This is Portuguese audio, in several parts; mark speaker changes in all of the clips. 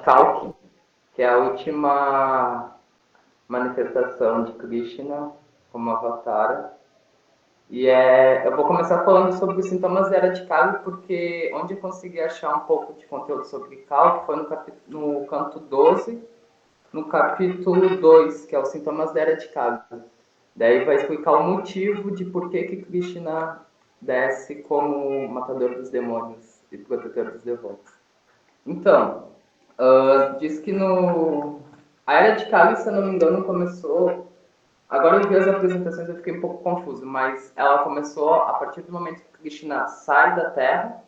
Speaker 1: Kalki, que é a última manifestação de Krishna como Avatara. Eu vou começar falando sobre os sintomas da Era de Kali, porque onde eu consegui achar um pouco de conteúdo sobre Kalki foi no canto 12, no capítulo 2, que é os sintomas da Era de Kali. Daí vai explicar o motivo de por que Krishna desce como matador dos demônios e protetor dos devotos. Então, diz que a Era de Kali, se eu não me engano, começou. Agora eu vi as apresentações e eu fiquei um pouco confuso, mas ela começou a partir do momento que Krishna sai da Terra,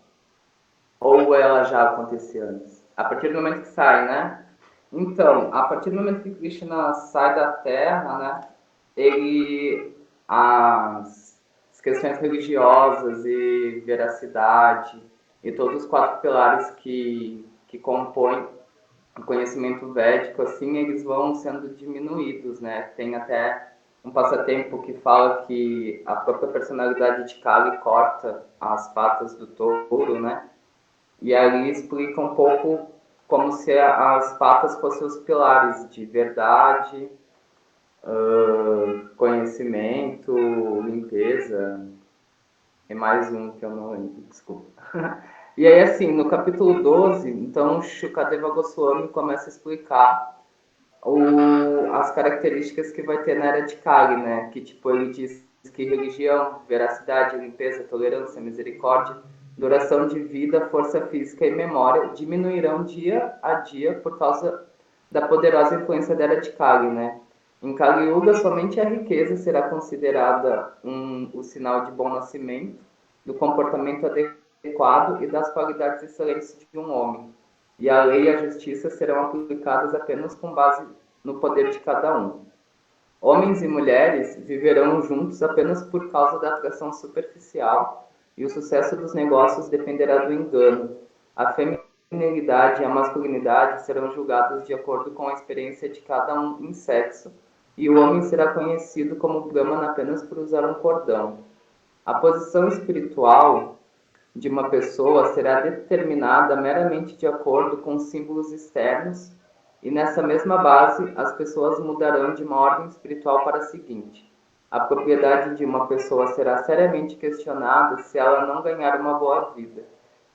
Speaker 1: ou ela já acontecia antes? A partir do momento que sai, né? Então, a partir do momento que Krishna sai da Terra, né? Ele as questões religiosas e veracidade e todos os quatro pilares que compõem o conhecimento védico, assim, eles vão sendo diminuídos, né? Tem até um passatempo que fala que a própria personalidade de Kali corta as patas do touro, né? E ali explica um pouco como se as patas fossem os pilares de verdade, conhecimento, limpeza, e mais um que eu não lembro, desculpa. E aí, assim, no capítulo 12, então, Shukadeva Goswami começa a explicar as características que vai ter na Era de Kali, né? Que, tipo, ele diz que religião, veracidade, limpeza, tolerância, misericórdia, duração de vida, força física e memória diminuirão dia a dia por causa da poderosa influência da Era de Kali, né? Em Kali Yuga, somente a riqueza será considerada o sinal de bom nascimento, do comportamento adequado e das qualidades excelentes de um homem. E a lei e a justiça serão aplicadas apenas com base no poder de cada um. Homens e mulheres viverão juntos apenas por causa da atração superficial e o sucesso dos negócios dependerá do engano. A feminilidade e a masculinidade serão julgados de acordo com a experiência de cada um em sexo, e o homem será conhecido como Brahman apenas por usar um cordão. A posição espiritual de uma pessoa será determinada meramente de acordo com símbolos externos, e nessa mesma base as pessoas mudarão de uma ordem espiritual para a seguinte. A propriedade de uma pessoa será seriamente questionada se ela não ganhar uma boa vida,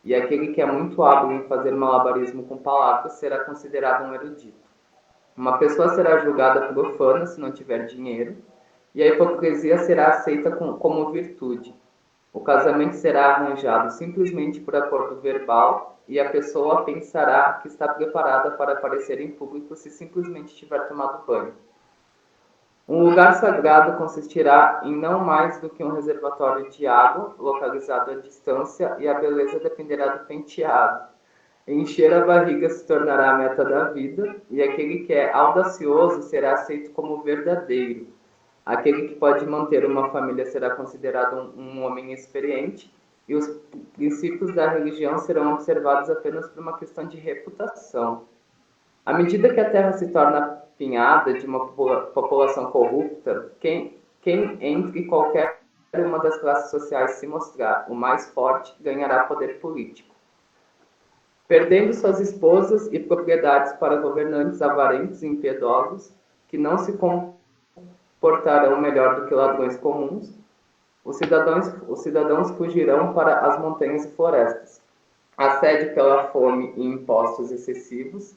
Speaker 1: e aquele que é muito hábil em fazer malabarismo com palavras será considerado um erudito. Uma pessoa será julgada profana se não tiver dinheiro, e a hipocrisia será aceita como virtude. O casamento será arranjado simplesmente por acordo verbal e a pessoa pensará que está preparada para aparecer em público se simplesmente tiver tomado banho. Um lugar sagrado consistirá em não mais do que um reservatório de água, localizado à distância, e a beleza dependerá do penteado. Encher a barriga se tornará a meta da vida, e aquele que é audacioso será aceito como verdadeiro. Aquele que pode manter uma família será considerado um homem experiente, e os princípios da religião serão observados apenas por uma questão de reputação. À medida que a terra se torna apinhada de uma população corrupta, quem entre qualquer uma das classes sociais se mostrar o mais forte ganhará poder político. Perdendo suas esposas e propriedades para governantes avarentos e impiedosos, que não se comportarão melhor do que ladrões comuns, os cidadãos fugirão para as montanhas e florestas. Assédio pela fome e impostos excessivos,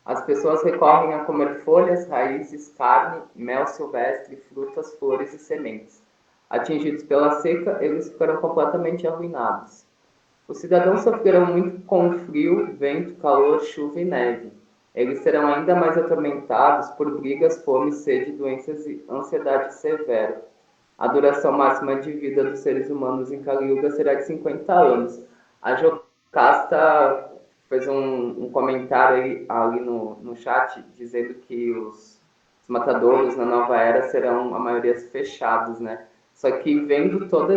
Speaker 1: as pessoas recorrem a comer folhas, raízes, carne, mel silvestre, frutas, flores e sementes. Atingidos pela seca, eles ficarão completamente arruinados. Os cidadãos sofrerão muito com frio, vento, calor, chuva e neve. Eles serão ainda mais atormentados por brigas, fome, sede, doenças e ansiedade severa. A duração máxima de vida dos seres humanos em Kali Yuga será de 50 anos. A Jocasta fez um comentário ali no chat dizendo que os matadouros na nova era serão a maioria fechados, né? Só que vendo todo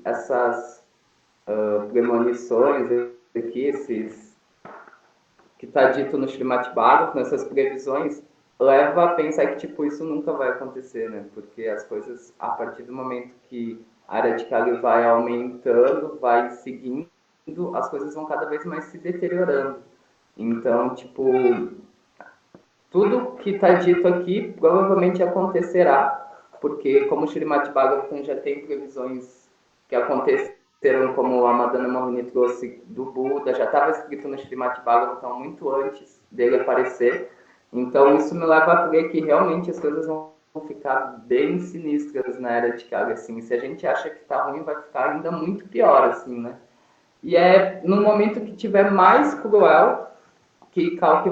Speaker 1: essas premonições aqui, que está dito no Srimad Bhagavatam, nessas previsões, leva a pensar que tipo isso nunca vai acontecer, né? Porque as coisas, a partir do momento que a área de Kali vai aumentando, vai seguindo, as coisas vão cada vez mais se deteriorando. Então, tipo, tudo que está dito aqui provavelmente acontecerá, porque como o Srimad Bhagavatam já tem previsões que aconteceram, como a Madana Mohini trouxe do Buda, já estava escrito no Srimad Bhagavatam muito antes dele aparecer. Então isso me leva a crer que realmente as coisas vão ficar bem sinistras na Era de Kali, assim. Se a gente acha que está ruim, vai ficar ainda muito pior, assim, né? E é no momento que tiver mais cruel que Kalki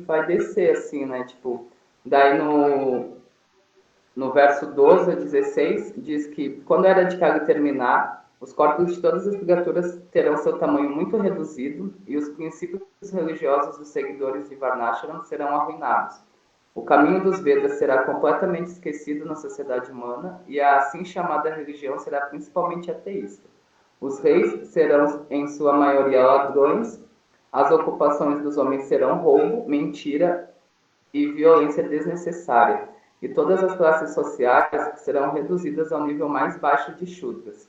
Speaker 1: vai descer, assim, né? Tipo, daí no verso 12 a 16, diz que quando a Era de Kali terminar, os corpos de todas as criaturas terão seu tamanho muito reduzido e os princípios religiosos dos seguidores de Varnashram serão arruinados. O caminho dos Vedas será completamente esquecido na sociedade humana e a assim chamada religião será principalmente ateísta. Os reis serão, em sua maioria, ladrões, as ocupações dos homens serão roubo, mentira e violência desnecessária, e todas as classes sociais serão reduzidas ao nível mais baixo de Shudras.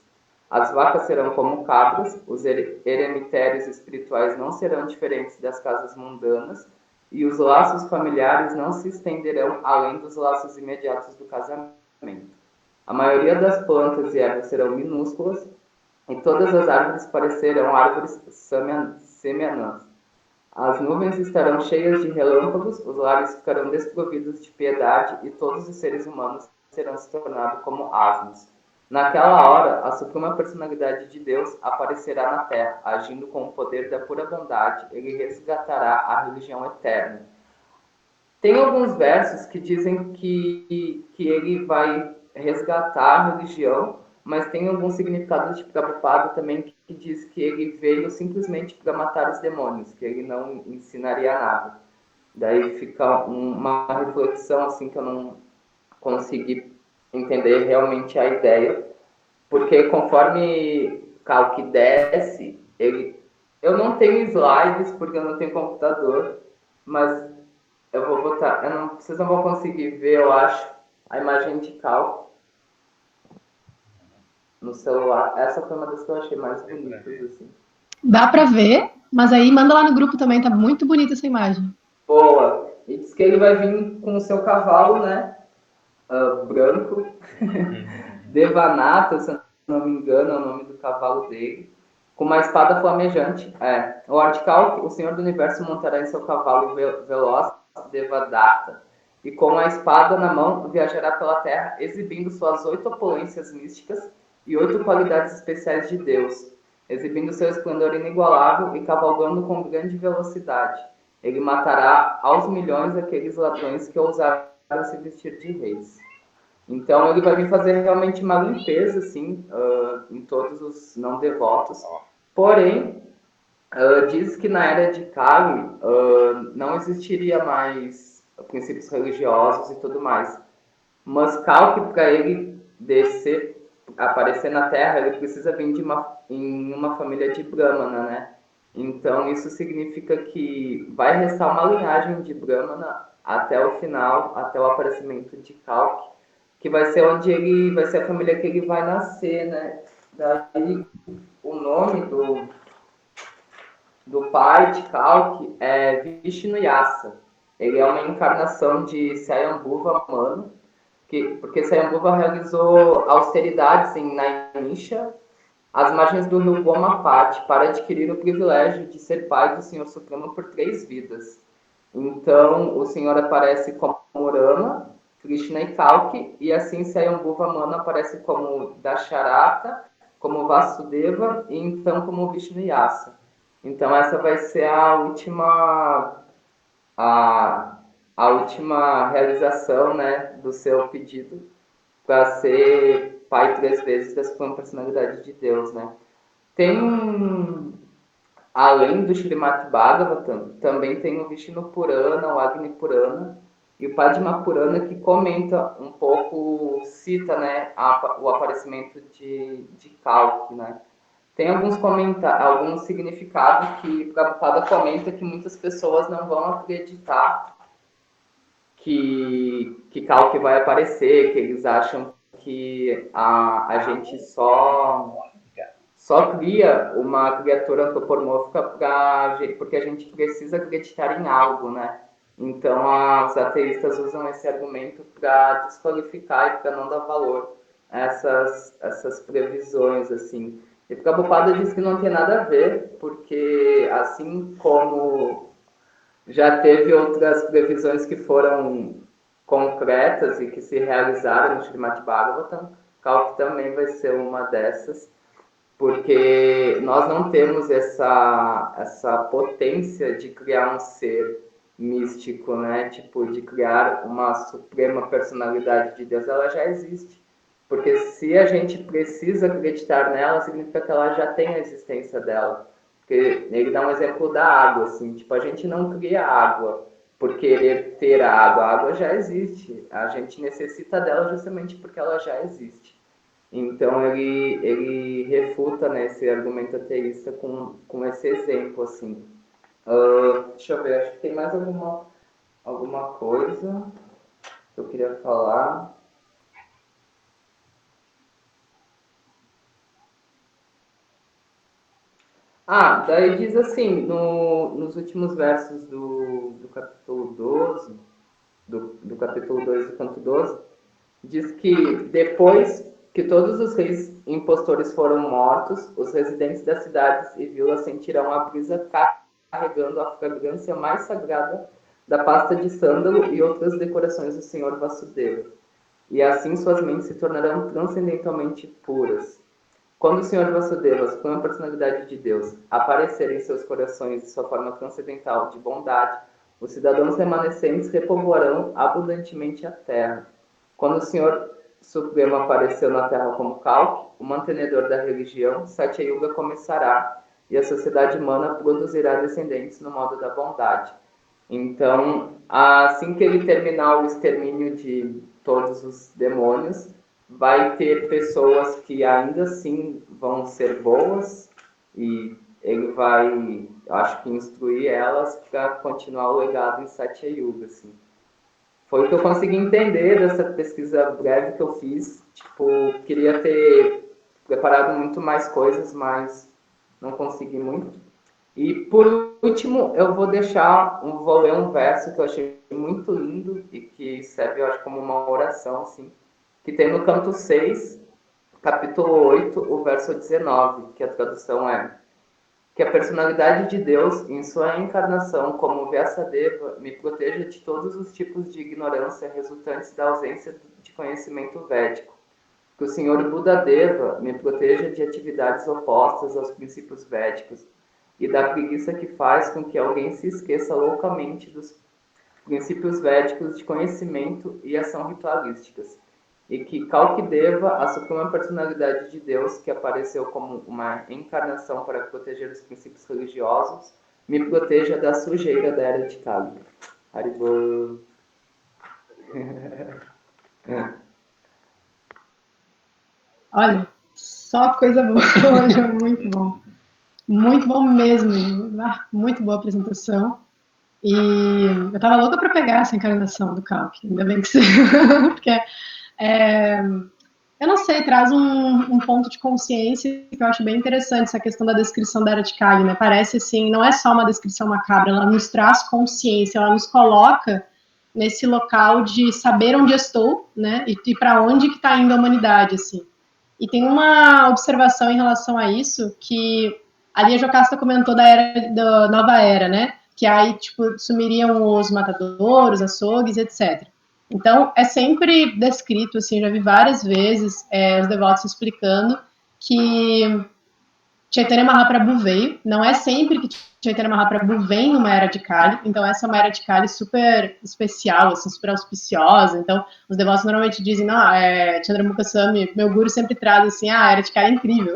Speaker 1: As vacas serão como cabras, os eremitérios espirituais não serão diferentes das casas mundanas, e os laços familiares não se estenderão além dos laços imediatos do casamento. A maioria das plantas e ervas serão minúsculas, e todas as árvores parecerão árvores semeanãs. As nuvens estarão cheias de relâmpagos, os lares ficarão desprovidos de piedade e todos os seres humanos serão se tornados como asnos. Naquela hora, a suprema personalidade de Deus aparecerá na terra, agindo com o poder da pura bondade. Ele resgatará a religião eterna. Tem alguns versos que dizem que ele vai resgatar a religião, mas tem alguns significados de Prabhupada também que diz que ele veio simplesmente para matar os demônios, que ele não ensinaria nada. Daí fica uma reflexão assim que eu não consegui entender realmente a ideia, porque conforme o Kalki desce, eu não tenho slides porque eu não tenho computador, mas eu vou botar. Vocês não vão conseguir ver, eu acho, a imagem de Cal no celular. Essa foi uma das que eu achei mais bonitas, assim.
Speaker 2: Dá para ver, mas aí manda lá no grupo também, tá muito bonita essa imagem.
Speaker 1: Boa! E diz que ele vai vir com o seu cavalo, né? Branco. Devanata, se eu não me engano, é o nome do cavalo dele. Com uma espada flamejante. O Ardcal, o Senhor do Universo, montará em seu cavalo veloz, Devadatta, e com a espada na mão viajará pela terra, exibindo suas 8 opulências místicas e 8 qualidades especiais de Deus, exibindo seu esplendor inigualável e cavalgando com grande velocidade. Ele matará aos milhões aqueles ladrões que ousaram se vestir de reis. Então ele vai vir fazer realmente uma limpeza, assim, em todos os não devotos. Porém, diz que na era de Kali não existiria mais princípios religiosos e tudo mais. Mas Kalki, para ele descer, aparecer na Terra, ele precisa vir em uma família de Brahmana, né? Então isso significa que vai restar uma linhagem de Brahmana até o final, até o aparecimento de Kalki, que vai ser onde ele vai ser a família que ele vai nascer, né? Daí o nome do pai de Kalki é Vishnuyasa. Ele é uma encarnação de Swayambhuva Manu, porque Swayambhuva realizou austeridades em Naimisha, às margens do rio Gomapati, para adquirir o privilégio de ser pai do Senhor Supremo por 3 vidas. Então, o Senhor aparece como Rama, Krishna e Kalki, e assim Swayambhuva Manu aparece como Dasharata, como Vasudeva e então como Vishnuyasa. Então essa vai ser a, a última realização, né, do seu pedido para ser pai 3 vezes da suprema personalidade de Deus, né? Tem, além do Srimad Bhagavatam, também tem o Vishnu Purana, o Agni Purana e o Padma Purana, que comenta um pouco, cita, né, o aparecimento de Kalki, né? Tem alguns significados que Prabhupada comenta que muitas pessoas não vão acreditar que Kalki vai aparecer, que eles acham que a gente só cria uma criatura antropomórfica porque a gente precisa acreditar em algo, né? Então, os ateístas usam esse argumento para desqualificar e para não dar valor a essas previsões, assim. E Prabhupada diz que não tem nada a ver, porque assim como já teve outras previsões que foram concretas e que se realizaram no Srimad Bhagavatam, Kalki também vai ser uma dessas, porque nós não temos essa potência de criar um ser místico, né? Tipo, de criar uma suprema personalidade de Deus, ela já existe. Porque se a gente precisa acreditar nela, significa que ela já tem a existência dela. Porque ele dá um exemplo da água, assim, tipo, a gente não cria água por querer ter a água já existe. A gente necessita dela justamente porque ela já existe. Então ele refuta, né, esse argumento ateísta com esse exemplo, assim. Deixa eu ver, acho que tem mais alguma coisa que eu queria falar. Daí diz assim, nos últimos versos do capítulo 12, do capítulo 2 do canto 12, diz que depois que todos os reis impostores foram mortos, os residentes das cidades e vilas sentirão a brisa carregando a fragrância mais sagrada da pasta de sândalo e outras decorações do Senhor Vasudeva. E assim suas mentes se tornarão transcendentalmente puras. Quando o Senhor Vasudeva, suprema personalidade de Deus, aparecer em seus corações de sua forma transcendental de bondade, os cidadãos remanescentes repovoarão abundantemente a terra. Quando o Senhor Supremo apareceu na terra como Kalki, o mantenedor da religião, Satya Yuga começará e a sociedade humana produzirá descendentes no modo da bondade. Então, assim que ele terminar o extermínio de todos os demônios, vai ter pessoas que ainda assim vão ser boas e ele vai, acho que, instruir elas para continuar o legado em Satya Yuga, assim. Foi o que eu consegui entender dessa pesquisa breve que eu fiz. Tipo, queria ter preparado muito mais coisas, mas não consegui muito. E por último, eu vou ler um verso que eu achei muito lindo e que serve, eu acho, como uma oração, assim, que tem no canto 6, capítulo 8, o verso 19, que a tradução é: que a personalidade de Deus, em sua encarnação como Vyasadeva, me proteja de todos os tipos de ignorância resultantes da ausência de conhecimento védico. Que o Senhor Buddha-deva me proteja de atividades opostas aos princípios védicos e da preguiça que faz com que alguém se esqueça loucamente dos princípios védicos de conhecimento e ação ritualísticas, e que Kalkideva, a suprema personalidade de Deus, que apareceu como uma encarnação para proteger os princípios religiosos, me proteja da sujeira da era de Kali. Haribol.
Speaker 2: Olha, só coisa boa hoje, muito bom. Muito bom mesmo. Muito boa apresentação. E eu tava louca para pegar essa encarnação do Calc, ainda bem que você. Porque eu não sei, traz um ponto de consciência que eu acho bem interessante, essa questão da descrição da era de Kali, né? Parece assim, não é só uma descrição macabra, ela nos traz consciência, ela nos coloca nesse local de saber onde estou, né? E para onde que está indo a humanidade, assim. E tem uma observação em relação a isso, que ali a Jocasta comentou da nova era, né? Que aí, tipo, sumiriam os matadouros, açougues, etc. Então, é sempre descrito, assim, já vi várias vezes os devotos explicando que Chaitanya Mahaprabhu veio, não é sempre que Chaitanya Mahaprabhu vem numa era de Kali, então essa é uma era de Kali super especial, assim, super auspiciosa, então os devotos normalmente dizem, não, Chandramukha Swami, meu guru sempre traz assim, a era de Kali é incrível,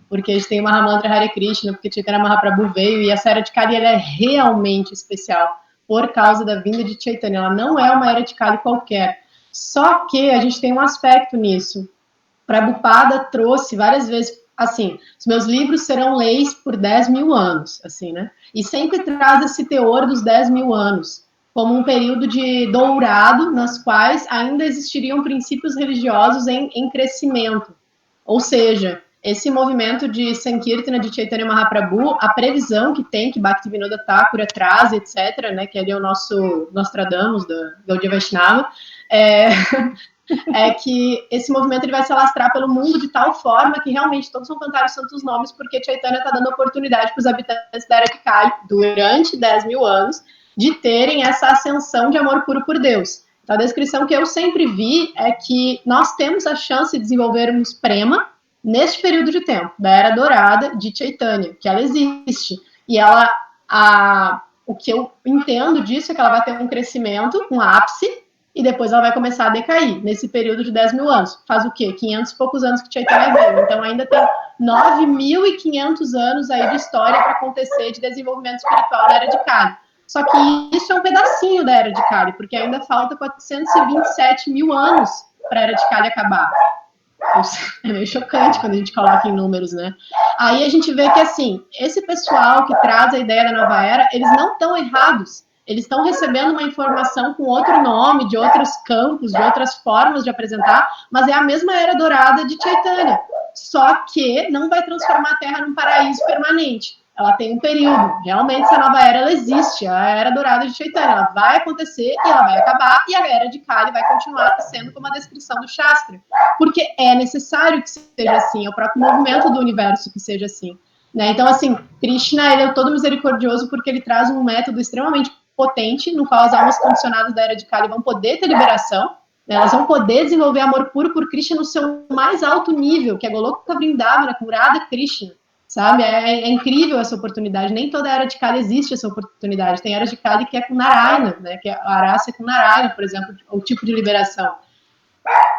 Speaker 2: porque a gente tem o Mahamantra Hare Krishna, porque Chaitanya Mahaprabhu veio, e essa era de Kali ela é realmente especial, por causa da vinda de Chaitanya, ela não é uma era de Kali qualquer, só que a gente tem um aspecto nisso, Prabhupada trouxe várias vezes, assim, os meus livros serão leis por 10 mil anos, assim, né? E sempre traz esse teor dos 10 mil anos, como um período de dourado, nas quais ainda existiriam princípios religiosos em crescimento. Ou seja, esse movimento de Sankirtana, de Chaitanya Mahaprabhu, a previsão que tem, que Bhaktivinoda Thakur traz, etc., né, que ali é o nosso Nostradamus da Gaudiya Vaishnava, é que esse movimento ele vai se alastrar pelo mundo de tal forma que realmente todos vão cantar os santos nomes, porque Chaitanya está dando oportunidade para os habitantes da Era de Kali, durante 10 mil anos, de terem essa ascensão de amor puro por Deus. Então, a descrição que eu sempre vi é que nós temos a chance de desenvolvermos prema neste período de tempo, da Era Dourada de Chaitanya, que ela existe. E ela, o que eu entendo disso é que ela vai ter um crescimento, um ápice, e depois ela vai começar a decair, nesse período de 10 mil anos. Faz o quê? 500 e poucos anos que Chaitanya veio. Então ainda tem 9.500 anos aí de história para acontecer de desenvolvimento espiritual na Era de Kali. Só que isso é um pedacinho da Era de Kali, porque ainda falta 427 mil anos para a Era de Kali acabar. É meio chocante quando a gente coloca em números, né? Aí a gente vê que, assim, esse pessoal que traz a ideia da nova era, eles não estão errados. Eles estão recebendo uma informação com outro nome, de outros campos, de outras formas de apresentar, mas é a mesma era dourada de Chaitanya. Só que não vai transformar a Terra num paraíso permanente. Ela tem um período. Realmente, essa nova era, ela existe. A era dourada de Chaitanya. Ela vai acontecer e ela vai acabar. E a era de Kali vai continuar sendo como a descrição do Shastra. Porque é necessário que seja assim. É o próprio movimento do universo que seja assim. Né? Então, assim, Krishna, ele é todo misericordioso porque ele traz um método extremamente potente, no qual as almas condicionadas da era de Kali vão poder ter liberação, né? Elas vão poder desenvolver amor puro por Krishna no seu mais alto nível, que é Goloka Vrindavana, curada Krishna, sabe? É incrível essa oportunidade. Nem toda era de Kali existe essa oportunidade. Tem era de Kali que é com Narayana, né? Que é a Arasa com Narayana, por exemplo, o tipo de liberação.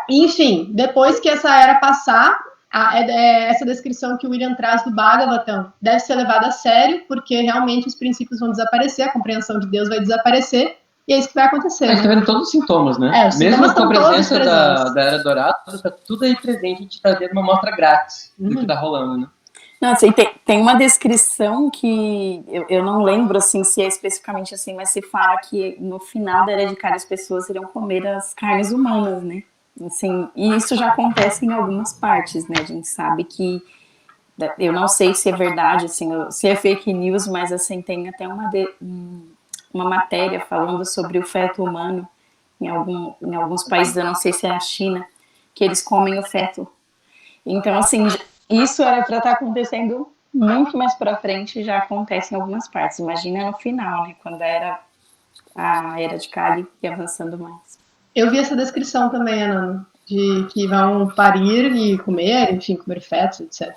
Speaker 2: Enfim, depois que essa era passar, essa descrição que o William traz do Bhagavatam deve ser levada a sério, porque realmente os princípios vão desaparecer, a compreensão de Deus vai desaparecer, e é isso que vai acontecer.
Speaker 3: A gente está vendo todos os sintomas, né?
Speaker 2: Os
Speaker 3: mesmo
Speaker 2: sintomas
Speaker 3: com a presença da Era Dourada, está tudo aí presente, a gente está vendo uma amostra grátis do que está rolando, né?
Speaker 4: Nossa, e tem uma descrição que eu não lembro assim, se é especificamente assim, mas se fala que no final da Era de Kali as pessoas iriam comer as carnes humanas, né? Assim, e isso já acontece em algumas partes, né? A gente sabe que, eu não sei se é verdade, assim, se é fake news, mas assim, tem até uma matéria falando sobre o feto humano em alguns países, eu não sei se é a China, que eles comem o feto. Então, assim, isso era para estar acontecendo muito mais para frente, e já acontece em algumas partes. Imagina no final, né? Quando a Era de Kali ia avançando mais.
Speaker 2: Eu vi essa descrição também, Ana, de que vão parir e comer, enfim, comer fetos, etc.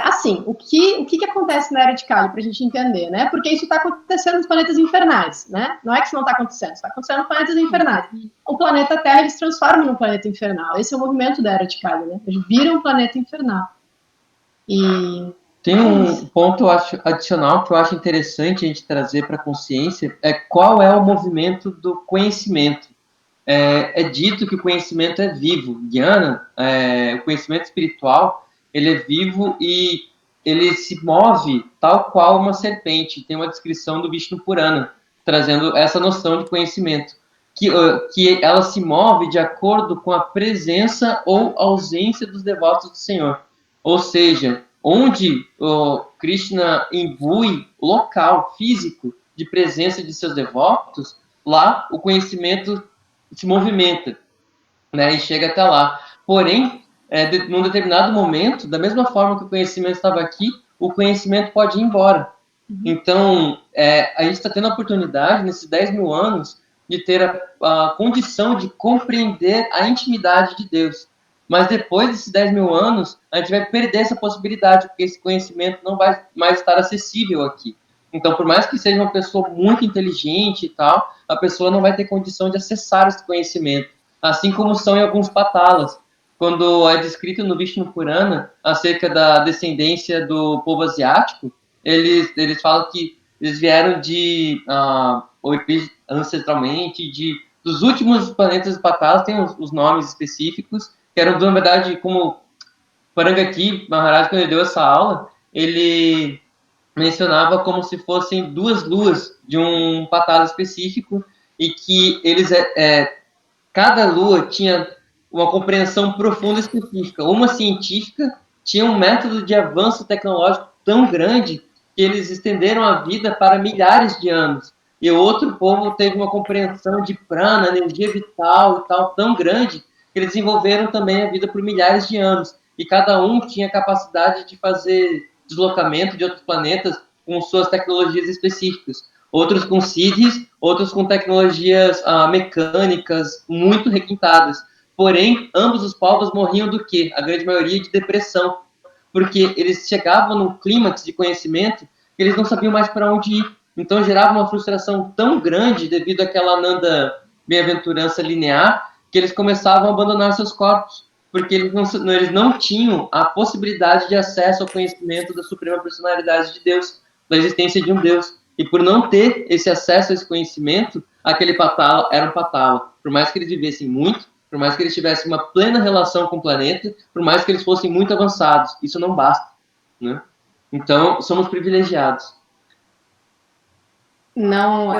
Speaker 2: Assim, o que acontece na Era de Kali, para a gente entender, né? Porque isso está acontecendo nos planetas infernais, né? Não é que isso não está acontecendo, está acontecendo nos planetas infernais. O planeta Terra, eles transformam num planeta infernal. Esse é o movimento da Era de Kali, né? Eles viram um planeta infernal. E...
Speaker 3: Tem um ponto adicional que eu acho interessante a gente trazer para a consciência, é qual é o movimento do conhecimento. É dito que o conhecimento é vivo. Jnana, o conhecimento espiritual, ele é vivo e ele se move tal qual uma serpente. Tem uma descrição do Vishnu Purana, trazendo essa noção de conhecimento, que ela se move de acordo com a presença ou ausência dos devotos do Senhor. Ou seja, onde o Krishna imbui o local físico de presença de seus devotos, lá o conhecimento se movimenta, né, e chega até lá. Porém, num determinado momento, da mesma forma que o conhecimento estava aqui, o conhecimento pode ir embora. Então, a gente está tendo a oportunidade, nesses 10 mil anos, de ter a condição de compreender a intimidade de Deus. Mas depois desses 10 mil anos, a gente vai perder essa possibilidade, porque esse conhecimento não vai mais estar acessível aqui. Então, por mais que seja uma pessoa muito inteligente e tal, a pessoa não vai ter condição de acessar esse conhecimento. Assim como são em alguns patalas. Quando é descrito no Vishnu Purana acerca da descendência do povo asiático, eles falam que eles vieram ancestralmente dos últimos planetas patalas, tem os nomes específicos, que eram, na verdade, como Parangaki Maharaj, quando ele deu essa aula, ele mencionava como se fossem duas luas de um patala específico e que eles cada lua tinha uma compreensão profunda específica, uma científica tinha um método de avanço tecnológico tão grande que eles estenderam a vida para milhares de anos. E outro povo teve uma compreensão de prana, energia vital e tal, tão grande, que eles desenvolveram também a vida por milhares de anos. E cada um tinha capacidade de fazer deslocamento de outros planetas com suas tecnologias específicas. Outros com CIDs, outros com tecnologias mecânicas muito requintadas. Porém, ambos os povos morriam do quê? A grande maioria de depressão, porque eles chegavam num clímax de conhecimento que eles não sabiam mais para onde ir. Então, gerava uma frustração tão grande devido àquela Ananda bem-aventurança linear que eles começavam a abandonar seus corpos, porque eles não tinham a possibilidade de acesso ao conhecimento da suprema personalidade de Deus, da existência de um Deus. E por não ter esse acesso a esse conhecimento, aquele patala era um patala. Por mais que eles vivessem muito, por mais que eles tivessem uma plena relação com o planeta, por mais que eles fossem muito avançados, isso não basta, né? Então, somos privilegiados.
Speaker 2: Não,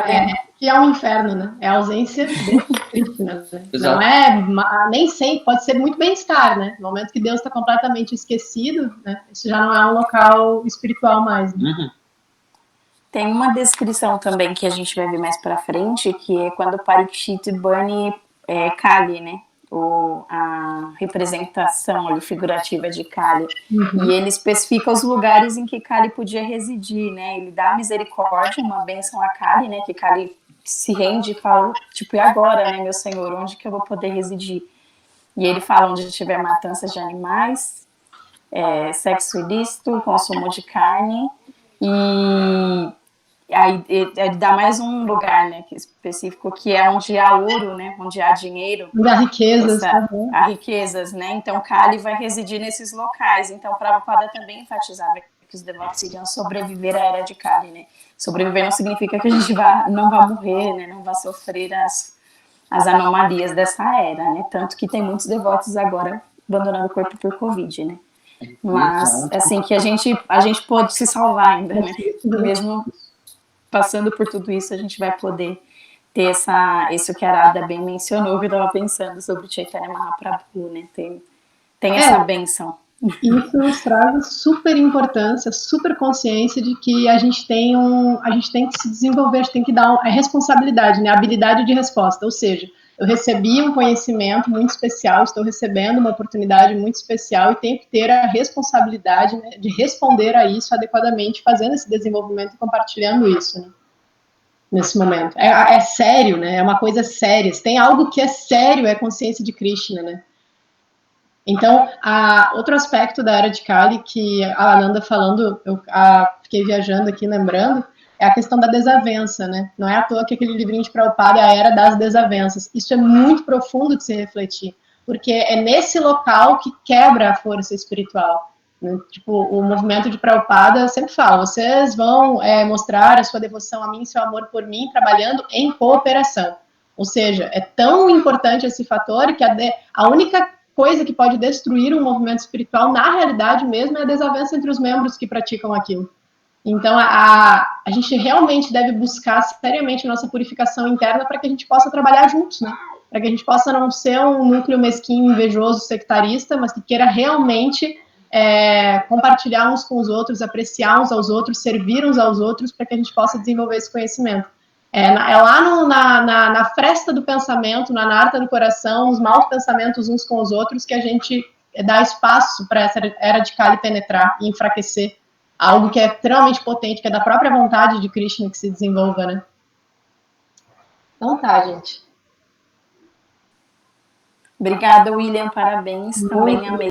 Speaker 2: que é um inferno, né? É a ausência de Krishna, né? Não é, nem sempre, pode ser muito bem-estar, né? No momento que Deus está completamente esquecido, né? Isso já não é um local espiritual mais, né?
Speaker 3: Uhum.
Speaker 4: Tem uma descrição também que a gente vai ver mais pra frente, que é quando Parikshit bane Kali, né? A representação ali, figurativa de Kali. E ele especifica os lugares em que Kali podia residir, né? Ele dá misericórdia, uma bênção a Kali, né? Que Kali se rende e fala, tipo, e agora, né, meu senhor, onde que eu vou poder residir? E ele fala onde tiver matanças de animais, sexo ilícito, consumo de carne, e aí ele dá mais um lugar, né, específico, que é onde há ouro, né, onde há dinheiro.
Speaker 2: Onde há riquezas.
Speaker 4: Há riquezas, né, então Kali vai residir nesses locais. Então Prabhupada também enfatizava que os devotos iriam sobreviver à era de Kali, né. Sobreviver não significa que a gente não vai morrer, né, não vai sofrer as anomalias dessa era, né, tanto que tem muitos devotos agora abandonando o corpo por Covid, né. Mas, assim, que a gente pode se salvar ainda, né, mesmo passando por tudo isso, a gente vai poder ter isso que a Arada bem mencionou, que eu estava pensando sobre o Chaitanya Mahaprabhu, né? Tem essa bênção.
Speaker 2: Isso nos traz super importância, super consciência de que a gente tem que se desenvolver, a gente tem que dar a responsabilidade, né? A habilidade de resposta, ou seja, eu recebi um conhecimento muito especial, estou recebendo uma oportunidade muito especial e tenho que ter a responsabilidade, né, de responder a isso adequadamente, fazendo esse desenvolvimento e compartilhando isso, né, nesse momento. É sério, né? É uma coisa séria. Se tem algo que é sério, é a consciência de Krishna, né? Então, outro aspecto da era de Kali que a Ananda falando, eu fiquei viajando aqui lembrando, é a questão da desavença, né? Não é à toa que aquele livrinho de Prabhupada é a era das desavenças. Isso é muito profundo de se refletir, porque é nesse local que quebra a força espiritual. Né? Tipo, o movimento de Prabhupada sempre fala, vocês vão mostrar a sua devoção a mim, seu amor por mim, trabalhando em cooperação. Ou seja, é tão importante esse fator que a única coisa que pode destruir um movimento espiritual, na realidade mesmo, é a desavença entre os membros que praticam aquilo. Então, a gente realmente deve buscar seriamente nossa purificação interna para que a gente possa trabalhar juntos, né? Para que a gente possa não ser um núcleo mesquinho, invejoso, sectarista, mas que queira realmente compartilhar uns com os outros, apreciar uns aos outros, servir uns aos outros, para que a gente possa desenvolver esse conhecimento. É lá na fresta do pensamento, na narta do coração, os maus pensamentos uns com os outros, que a gente dá espaço para essa era de Kali penetrar e enfraquecer algo que é extremamente potente, que é da própria vontade de Krishna que se desenvolva, né? Então tá, gente.
Speaker 4: Obrigada, William, parabéns. Também amei